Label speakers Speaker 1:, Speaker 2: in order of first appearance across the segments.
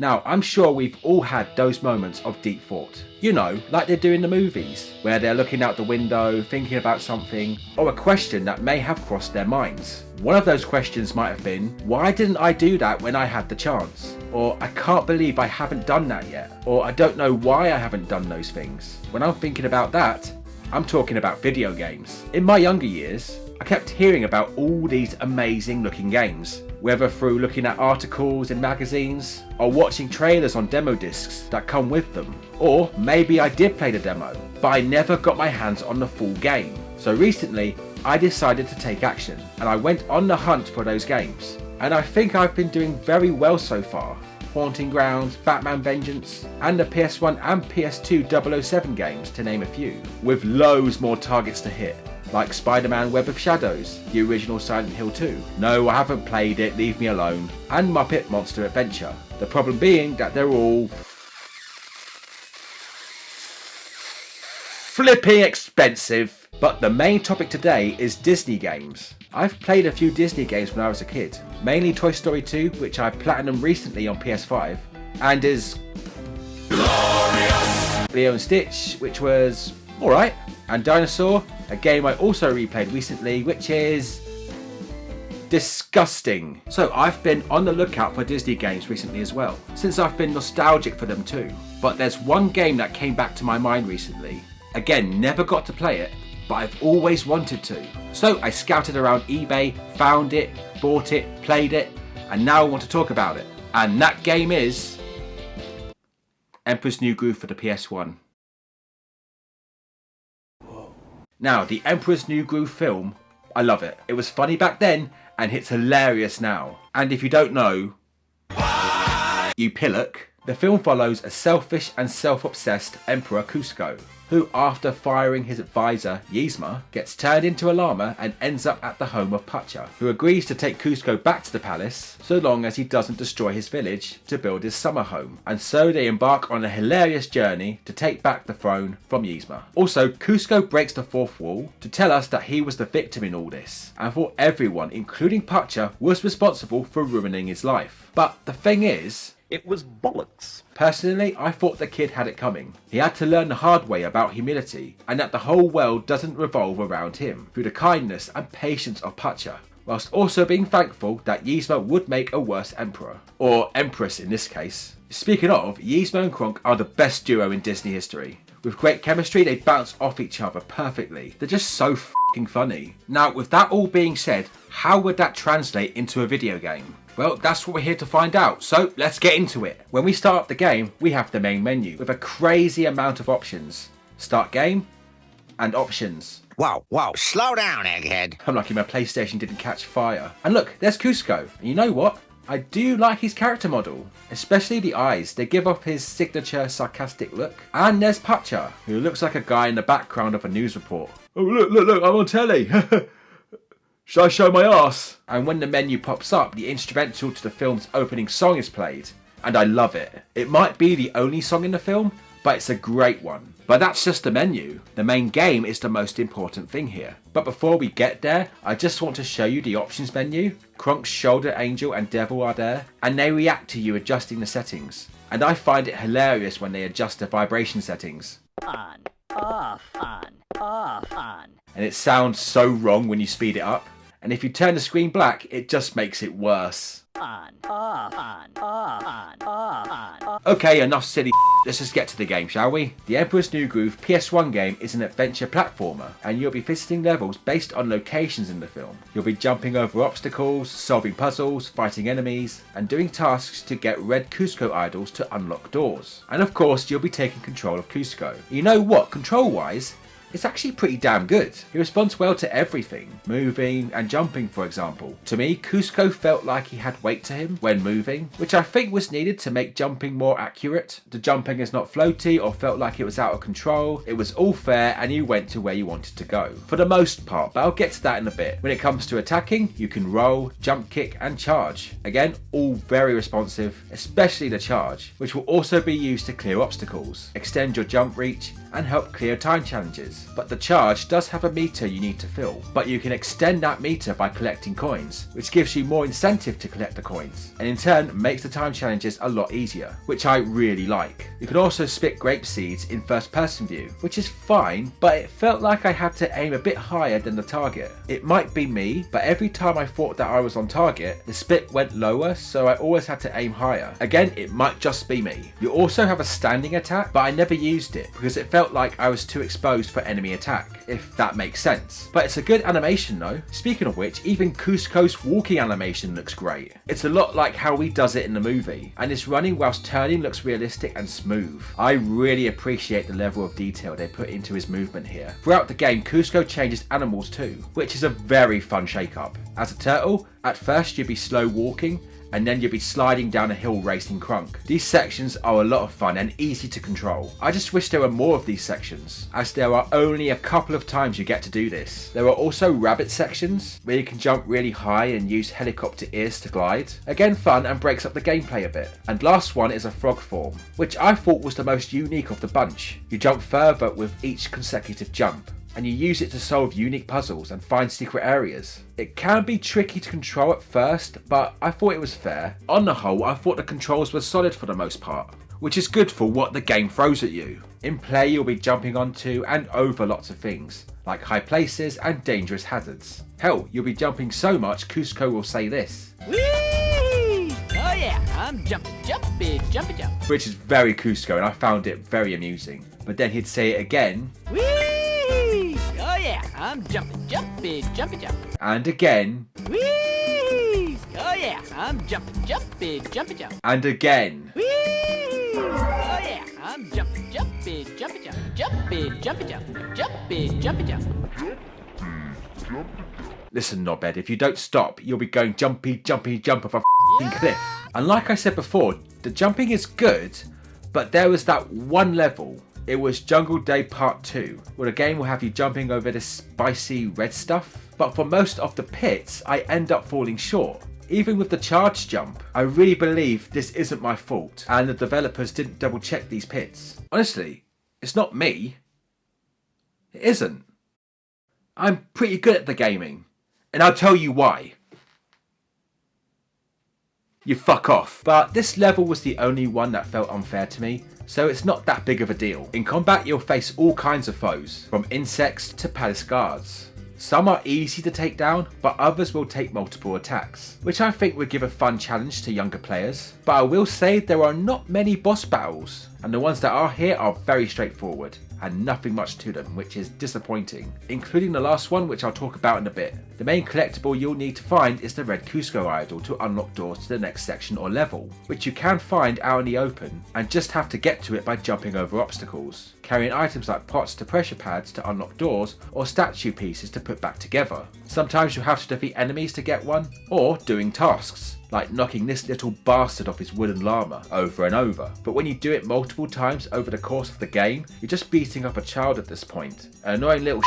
Speaker 1: Now, I'm sure we've all had those moments of deep thought. You know, like they do in the movies, where they're looking out the window, thinking about something, or a question that may have crossed their minds. One of those questions might have been, why didn't I do that when I had the chance? Or, I can't believe I haven't done that yet. Or, I don't know why I haven't done those things. When I'm thinking about that, I'm talking about video games. In my younger years, I kept hearing about all these amazing looking games, whether through looking at articles in magazines or watching trailers on demo discs that come with them. Or maybe I did play the demo, but I never got my hands on the full game. So recently, I decided to take action and I went on the hunt for those games. And I think I've been doing very well so far. Haunting Grounds, Batman Vengeance, and the PS1 and PS2 007 games, to name a few, with loads more targets to hit, like Spider-Man Web of Shadows, the original Silent Hill 2. No, I haven't played it, leave me alone, and Muppet Monster Adventure. The problem being that they're all flipping expensive. But the main topic today is Disney games. I've played a few Disney games when I was a kid, mainly Toy Story 2, which I platinumed recently on PS5, and is glorious! Leo and Stitch, which was alright, and Dinosaur, a game I also replayed recently, which is disgusting. So I've been on the lookout for Disney games recently as well, since I've been nostalgic for them too. But there's one game that came back to my mind recently. Again, never got to play it, but I've always wanted to. So I scouted around eBay, found it, bought it, played it, and now I want to talk about it. And that game is Emperor's New Groove for the PS1. Whoa. Now, the Emperor's New Groove film, I love it. It was funny back then, and it's hilarious now. And if you don't know, you pillock. The film follows a selfish and self-obsessed Emperor Kuzco, who, after firing his advisor Yzma, gets turned into a llama and ends up at the home of Pacha, who agrees to take Kuzco back to the palace so long as he doesn't destroy his village to build his summer home. And so they embark on a hilarious journey to take back the throne from Yzma. Also, Kuzco breaks the fourth wall to tell us that he was the victim in all this, and thought everyone, including Pacha, was responsible for ruining his life. But the thing is,
Speaker 2: it was bollocks.
Speaker 1: Personally, I thought the kid had it coming. He had to learn the hard way about humility, and that the whole world doesn't revolve around him, through the kindness and patience of Pacha, whilst also being thankful that Yzma would make a worse emperor. Or empress in this case. Speaking of, Yzma and Kronk are the best duo in Disney history. With great chemistry, they bounce off each other perfectly. They're just so f***ing funny. Now, with that all being said, how would that translate into a video game? Well, that's what we're here to find out, so let's get into it. When we start up the game, we have the main menu with a crazy amount of options. Start game and options.
Speaker 3: Whoa, slow down, egghead.
Speaker 1: I'm lucky my PlayStation didn't catch fire. And look, there's Kuzco. And you know what? I do like his character model, especially the eyes. They give off his signature sarcastic look. And there's Pacha, who looks like a guy in the background of a news report. Oh, look, I'm on telly. Should I show my ass? And when the menu pops up, the instrumental to the film's opening song is played. And I love it. It might be the only song in the film, but it's a great one. But that's just the menu. The main game is the most important thing here. But before we get there, I just want to show you the options menu. Kronk's shoulder angel and devil are there, and they react to you adjusting the settings. And I find it hilarious when they adjust the vibration settings.
Speaker 4: On, off, on.
Speaker 1: And it sounds so wrong when you speed it up. And if you turn the screen black, it just makes it worse.
Speaker 4: On, off.
Speaker 1: Okay, enough silly let's just get to the game, shall we? The Emperor's New Groove PS1 game is an adventure platformer, and you'll be visiting levels based on locations in the film. You'll be jumping over obstacles, solving puzzles, fighting enemies, and doing tasks to get red Kuzco idols to unlock doors. And of course, you'll be taking control of Kuzco. You know what, control-wise, it's actually pretty damn good. He responds well to everything, moving and jumping for example. To me, Kuzco felt like he had weight to him when moving, which I think was needed to make jumping more accurate. The jumping is not floaty or felt like it was out of control. It was all fair and you went to where you wanted to go. For the most part, but I'll get to that in a bit. When it comes to attacking, you can roll, jump kick and charge. Again, all very responsive, especially the charge, which will also be used to clear obstacles, extend your jump reach and help clear time challenges. seconds, but the charge does have a meter you need to fill. But you can extend that meter by collecting coins, which gives you more incentive to collect the coins, and in turn makes the time challenges a lot easier, which I really like. You can also spit grape seeds in first person view, which is fine, but it felt like I had to aim a bit higher than the target. It might be me, but every time I thought that I was on target, the spit went lower, so I always had to aim higher. Again, it might just be me. You also have a standing attack, but I never used it because it felt like I was too exposed for enemy attack, if that makes sense. But it's a good animation though. Speaking of which, even Cusco's walking animation looks great. It's a lot like how he does it in the movie, and his running whilst turning looks realistic and smooth. I really appreciate the level of detail they put into his movement here. Throughout the game, Cusco changes animals too, which is a very fun shake-up. As a turtle, at first you'd be slow walking, and then you'll be sliding down a hill racing Crunk. These sections are a lot of fun and easy to control. I just wish there were more of these sections, as there are only a couple of times you get to do this. There are also rabbit sections, where you can jump really high and use helicopter ears to glide. Again fun and breaks up the gameplay a bit. And last one is a frog form, which I thought was the most unique of the bunch. You jump further with each consecutive jump, and you use it to solve unique puzzles and find secret areas. It can be tricky to control at first, but I thought it was fair. On the whole, I thought the controls were solid for the most part, which is good for what the game throws at you. In play, you'll be jumping onto and over lots of things, like high places and dangerous hazards. Hell, you'll be jumping so much, Cusco will say this.
Speaker 4: Whee! Oh yeah, I'm jumping, jumping, jumping, jump.
Speaker 1: Which is very Cusco, and I found it very amusing. But then he'd say it again.
Speaker 4: Whee! Oh yeah, I'm jumping, jumping, jumping, jump.
Speaker 1: And again.
Speaker 4: Whee! Oh yeah, I'm jumping, jumping, jumping, jump.
Speaker 1: And again.
Speaker 4: Whee! Oh yeah, I'm jumping, jumping, jumping, jump, jumping, jumping, jump, jumping, jumping, jump.
Speaker 1: Listen, knobhead, if you don't stop, you'll be going jumpy, jumpy, jump off a f***ing cliff. And like I said before, the jumping is good, but there was that one level. It was Jungle Day Part 2, where the game will have you jumping over this spicy red stuff. But for most of the pits, I end up falling short. Even with the charge jump, I really believe this isn't my fault, and the developers didn't double check these pits. Honestly, it's not me. It isn't. I'm pretty good at the gaming, and I'll tell you why. You fuck off. But this level was the only one that felt unfair to me, so it's not that big of a deal. In combat, you'll face all kinds of foes, from insects to palace guards. Some are easy to take down, but others will take multiple attacks, which I think would give a fun challenge to younger players. But I will say there are not many boss battles, and the ones that are here are very straightforward, and nothing much to them, which is disappointing, including the last one, which I'll talk about in a bit. The main collectible you'll need to find is the red Cusco idol to unlock doors to the next section or level, which you can find out in the open, and just have to get to it by jumping over obstacles, carrying items like pots to pressure pads to unlock doors, or statue pieces to put back together. Sometimes you have to defeat enemies to get one, or doing tasks, like knocking this little bastard off his wooden llama over and over. But when you do it multiple times over the course of the game, you're just beating up a child at this point. An annoying little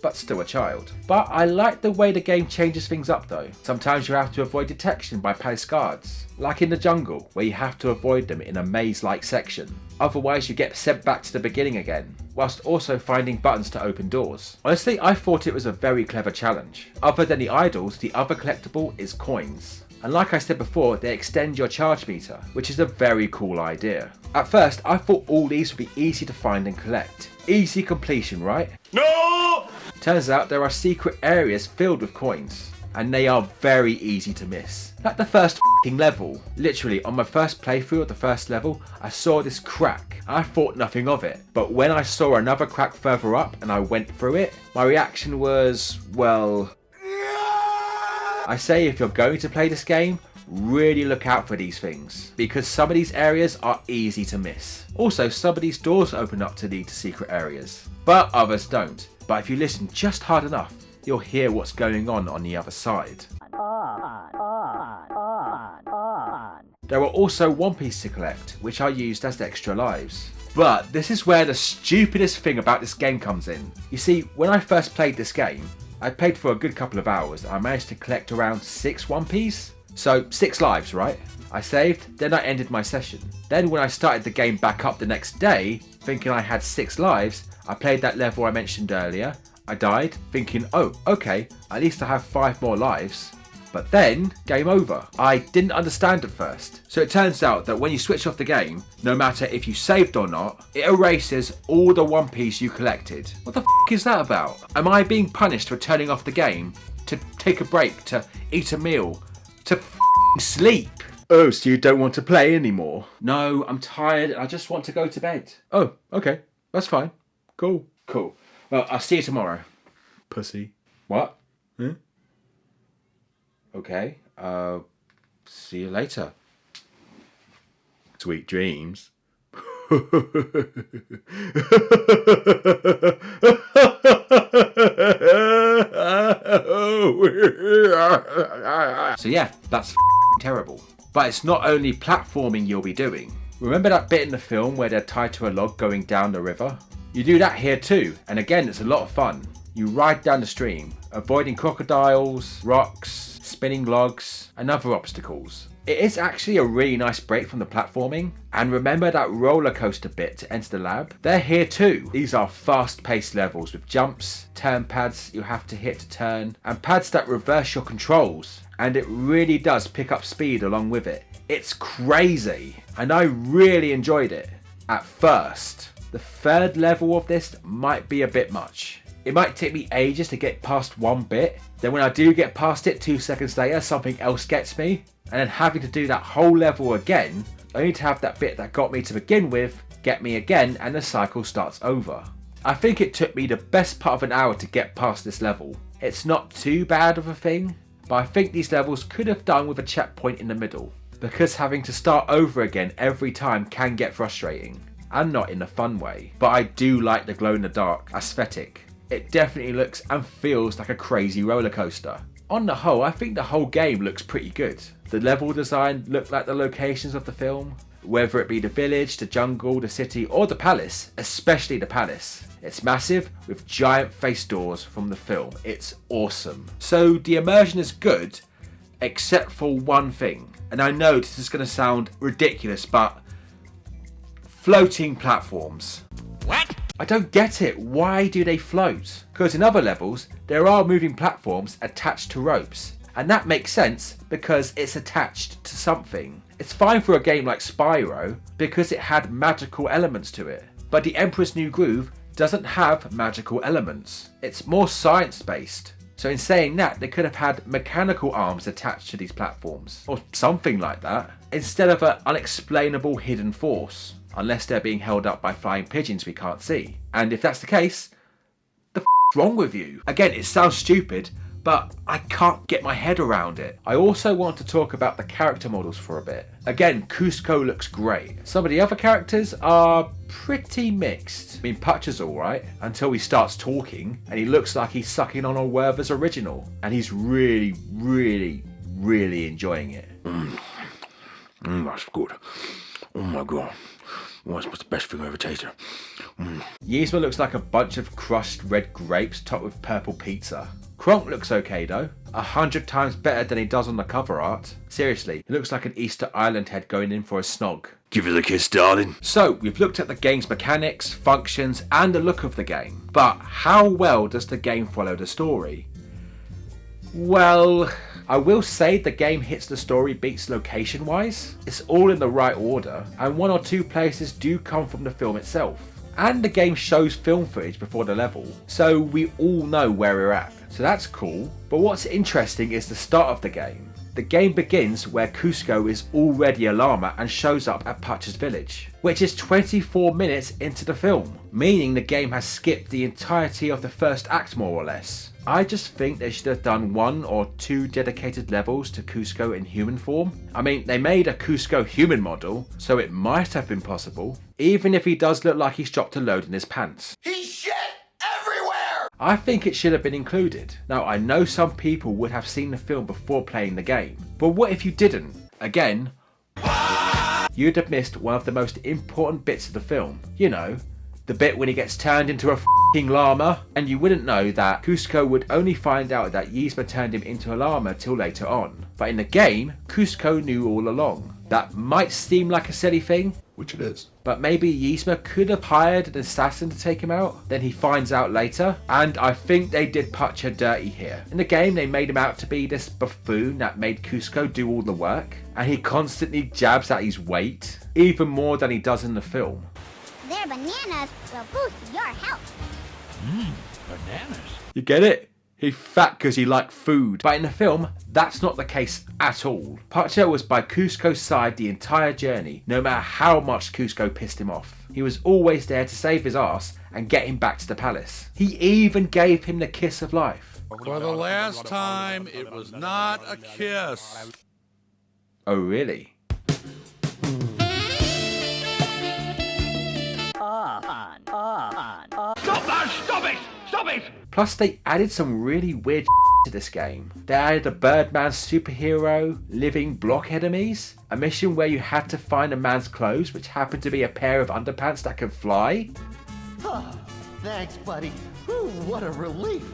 Speaker 1: but still a child. But I like the way the game changes things up though. Sometimes you have to avoid detection by palace guards, like in the jungle, where you have to avoid them in a maze-like section. Otherwise you get sent back to the beginning again, whilst also finding buttons to open doors. Honestly, I thought it was a very clever challenge. Other than the idols, the other collectible is coins. And like I said before, they extend your charge meter, which is a very cool idea. At first, I thought all these would be easy to find and collect. Easy completion, right? No! Turns out there are secret areas filled with coins, and they are very easy to miss. Like the first f***ing level. Literally, on my first playthrough of the first level, I saw this crack. I thought nothing of it. But when I saw another crack further up and I went through it, my reaction was, well... I say if you're going to play this game, really look out for these things, because some of these areas are easy to miss. Also, some of these doors open up to lead to secret areas, but others don't. But if you listen just hard enough, you'll hear what's going on the other side. There are also One Piece to collect, which are used as extra lives. But this is where the stupidest thing about this game comes in. You see, when I first played this game, I played for a good couple of hours and I managed to collect around 6 One Piece. So 6 lives, right? I saved, then I ended my session. Then when I started the game back up the next day, thinking I had 6 lives, I played that level I mentioned earlier. I died, thinking, oh, okay, at least I have 5 more lives. But then, game over. I didn't understand at first. So it turns out that when you switch off the game, no matter if you saved or not, it erases all the One Piece you collected. What the f*** is that about? Am I being punished for turning off the game? To take a break? To eat a meal? To sleep? Oh, so you don't want to play anymore? No, I'm tired and I just want to go to bed. Oh, okay. That's fine. Cool. Cool. Well, I'll see you tomorrow. Pussy. What? Huh? Okay. See you later. Sweet dreams. So yeah, that's terrible. But it's not only platforming you'll be doing. Remember that bit in the film where they're tied to a log going down the river? You do that here too, and again it's a lot of fun. You ride down the stream, avoiding crocodiles, rocks, spinning logs, and other obstacles. It is actually a really nice break from the platforming. And remember that roller coaster bit to enter the lab? They're here too. These are fast paced levels with jumps, turn pads you have to hit to turn, and pads that reverse your controls. And it really does pick up speed along with it. It's crazy, and I really enjoyed it. At first, the third level of this might be a bit much. It might take me ages to get past one bit, then when I do get past it 2 seconds later something else gets me, and then having to do that whole level again, only to have that bit that got me to begin with get me again and the cycle starts over. I think it took me the best part of an hour to get past this level. It's not too bad of a thing, but I think these levels could have done with a checkpoint in the middle, because having to start over again every time can get frustrating, and not in a fun way. But I do like the glow in the dark aesthetic. It definitely looks and feels like a crazy roller coaster. On the whole, I think the whole game looks pretty good. The level design looked like the locations of the film, whether it be the village, the jungle, the city, or the palace, especially the palace. It's massive with giant face doors from the film. It's awesome. So the immersion is good, except for one thing. And I know this is going to sound ridiculous, but floating platforms.
Speaker 3: What?
Speaker 1: I don't get it. Why do they float? Because in other levels, there are moving platforms attached to ropes. And that makes sense because it's attached to something. It's fine for a game like Spyro because it had magical elements to it. But the Emperor's New Groove doesn't have magical elements. It's more science-based. So in saying that, they could have had mechanical arms attached to these platforms, or something like that, instead of an unexplainable hidden force, unless they're being held up by flying pigeons we can't see. And if that's the case, the f***'s wrong with you? Again, it sounds stupid, but I can't get my head around it. I also want to talk about the character models for a bit. Again, Kuzco looks great. Some of the other characters are pretty mixed. I mean, Putcher's alright, until he starts talking, and he looks like he's sucking on a Werther's original. And he's really, really, really enjoying it.
Speaker 2: That's good. Oh my god. Oh, that's the best thing I ever tasted.
Speaker 1: Yzma looks like a bunch of crushed red grapes topped with purple pizza. Kronk looks okay though, 100 times better than he does on the cover art. Seriously, he looks like an Easter Island head going in for a snog.
Speaker 2: Give us a kiss, darling.
Speaker 1: So, we've looked at the game's mechanics, functions, and the look of the game. But how well does the game follow the story? Well, I will say the game hits the story beats location wise. It's all in the right order, and 1 or 2 places do come from the film itself. And the game shows film footage before the level, so we all know where we're at. So that's cool. But what's interesting is the start of the game. The game begins where Kuzco is already a llama and shows up at Putcher's village, which is 24 minutes into the film, meaning the game has skipped the entirety of the first act more or less. I just think they should have done 1 or 2 dedicated levels to Kuzco in human form. I mean, they made a Kuzco human model, so it might have been possible, even if he does look like he's dropped a load in his pants.
Speaker 3: He's shit everywhere!
Speaker 1: I think it should have been included. Now, I know some people would have seen the film before playing the game, but what if you didn't? Again, you'd have missed one of the most important bits of the film. You know, the bit when he gets turned into a f***ing llama, and you wouldn't know that Kuzco would only find out that Yzma turned him into a llama till later on. But in the game, Kuzco knew all along. That might seem like a silly thing,
Speaker 3: Which it is.
Speaker 1: but maybe Yzma could have hired an assassin to take him out. Then he finds out later, and I think they did Pacha dirty here. In the game, they made him out to be this buffoon that made Cusco do all the work, and he constantly jabs at his weight, even more than he does in the film.
Speaker 5: Their bananas will boost your health.
Speaker 4: Bananas.
Speaker 1: You get it? He's fat because he liked food. But in the film, that's not the case at all. Pacha was by Cusco's side the entire journey, no matter how much Cusco pissed him off. He was always there to save his ass and get him back to the palace. He even gave him the kiss of life.
Speaker 6: For the last time, it was not a kiss.
Speaker 1: Oh really? Plus they added some really weird to this game. They added a Birdman superhero, living block enemies, a mission where you had to find a man's clothes which happened to be a pair of underpants that could fly.
Speaker 7: Thanks, buddy. Whew, what a relief.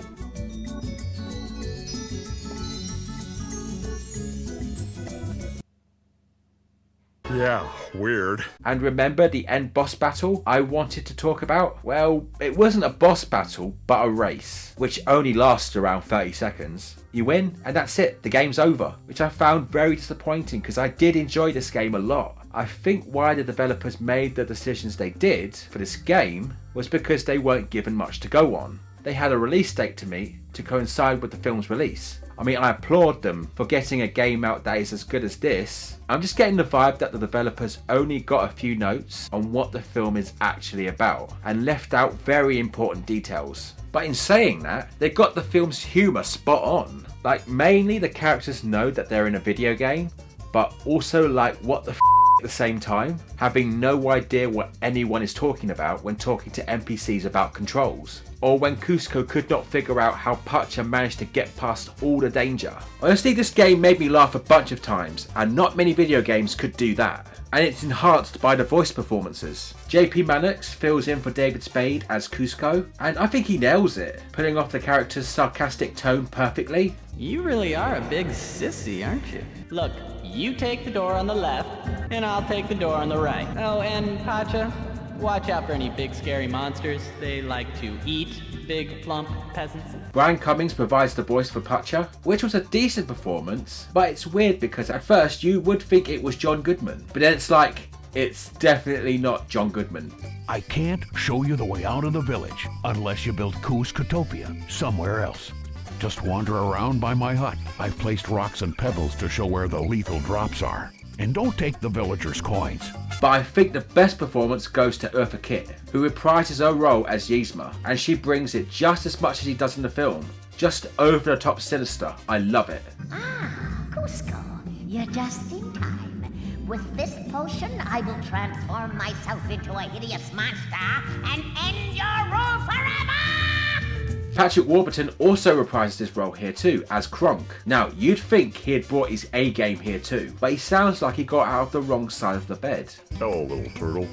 Speaker 3: Yeah, weird.
Speaker 1: And remember the end boss battle I wanted to talk about? Well, it wasn't a boss battle, but a race, which only lasts around 30 seconds. You win, and that's it, the game's over, which I found very disappointing because I did enjoy this game a lot. I think why the developers made the decisions they did for this game was because they weren't given much to go on. They had a release date to meet to coincide with the film's release. I mean, I applaud them for getting a game out that is as good as this. I'm just getting the vibe that the developers only got a few notes on what the film is actually about and left out very important details. But in saying that, they got the film's humour spot on. Like, mainly the characters know that they're in a video game, but also like what the at the same time, having no idea what anyone is talking about when talking to NPCs about controls. Or when Cusco could not figure out how Pacha managed to get past all the danger. Honestly, this game made me laugh a bunch of times, and not many video games could do that. And it's enhanced by the voice performances. JP Mannix fills in for David Spade as Cusco, and I think he nails it, pulling off the character's sarcastic tone perfectly.
Speaker 4: You really are a big sissy, aren't you? Look, you take the door on the left, and I'll take the door on the right. Oh, and Pacha, watch out for any big scary monsters. They like to eat big plump peasants.
Speaker 1: Brian Cummings provides the voice for Pacha, which was a decent performance, but it's weird because at first you would think it was John Goodman, but then it's like, it's definitely not John Goodman.
Speaker 8: I can't show you the way out of the village unless you build Cuscatopia somewhere else. Just wander around by my hut. I've placed rocks and pebbles to show where the lethal drops are. And don't take the villagers' coins.
Speaker 1: But I think the best performance goes to Eartha Kitt, who reprises her role as Yzma, and she brings it just as much as he does in the film. Just over the top sinister. I love it.
Speaker 5: Cusco, you're just in time. With this potion, I will transform myself into a hideous monster and end your rule forever!
Speaker 1: Patrick Warburton also reprises his role here too, as Kronk. Now, you'd think he had brought his A game here too, but he sounds like he got out of the wrong side of the bed.
Speaker 3: Hello, little turtle.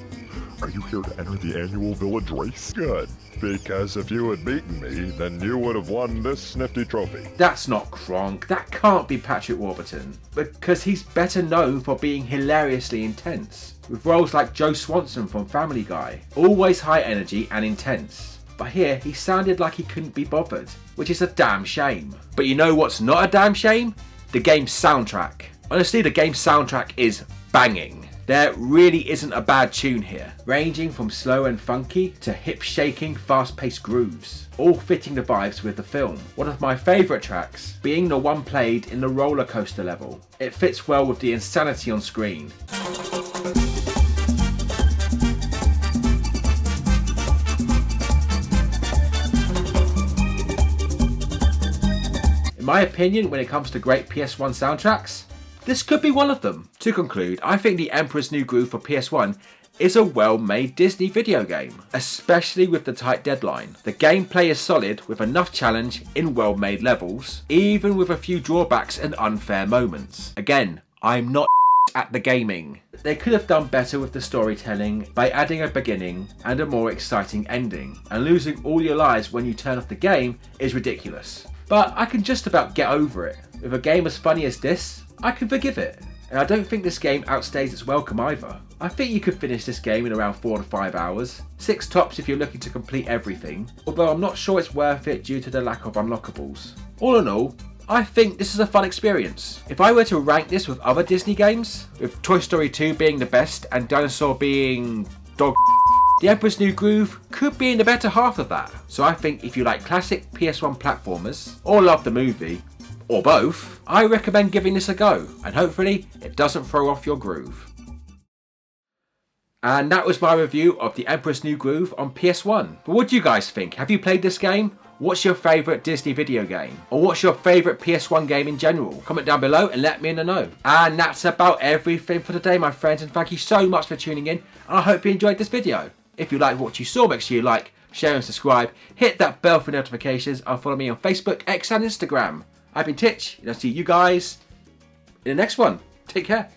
Speaker 3: Are you here to enter the annual village race? Good, because if you had beaten me, then you would have won this nifty trophy.
Speaker 1: That's not Kronk, that can't be Patrick Warburton, because he's better known for being hilariously intense, with roles like Joe Swanson from Family Guy, always high energy and intense. But here, he sounded like he couldn't be bothered, which is a damn shame. But you know what's not a damn shame? The game's soundtrack. Honestly, the game's soundtrack is banging. There really isn't a bad tune here, ranging from slow and funky to hip-shaking, fast-paced grooves, all fitting the vibes with the film. One of my favourite tracks being the one played in the roller coaster level. It fits well with the insanity on screen. In my opinion, when it comes to great PS1 soundtracks, this could be one of them. To conclude, I think The Emperor's New Groove for PS1 is a well-made Disney video game, especially with the tight deadline. The gameplay is solid with enough challenge in well-made levels, even with a few drawbacks and unfair moments. Again, I'm not at the gaming. They could have done better with the storytelling by adding a beginning and a more exciting ending, and losing all your lives when you turn off the game is ridiculous. But I can just about get over it. With a game as funny as this, I can forgive it. and I don't think this game outstays its welcome either. I think you could finish this game in around 4 to 5 hours, 6 tops if you're looking to complete everything, although I'm not sure it's worth it due to the lack of unlockables. All in all, I think this is a fun experience. If I were to rank this with other Disney games, with Toy Story 2 being the best and Dinosaur being dog, The Emperor's New Groove could be in the better half of that. So I think if you like classic PS1 platformers, or love the movie, or both, I recommend giving this a go, and hopefully it doesn't throw off your groove. And that was my review of The Emperor's New Groove on PS1. But what do you guys think? Have you played this game? What's your favourite Disney video game? Or what's your favourite PS1 game in general? Comment down below and let me know. And that's about everything for today, my friends, and thank you so much for tuning in, and I hope you enjoyed this video. If you liked what you saw, make sure you like, share and subscribe, hit that bell for notifications, and follow me on Facebook, X and Instagram. I've been Titch, and I'll see you guys in the next one. Take care.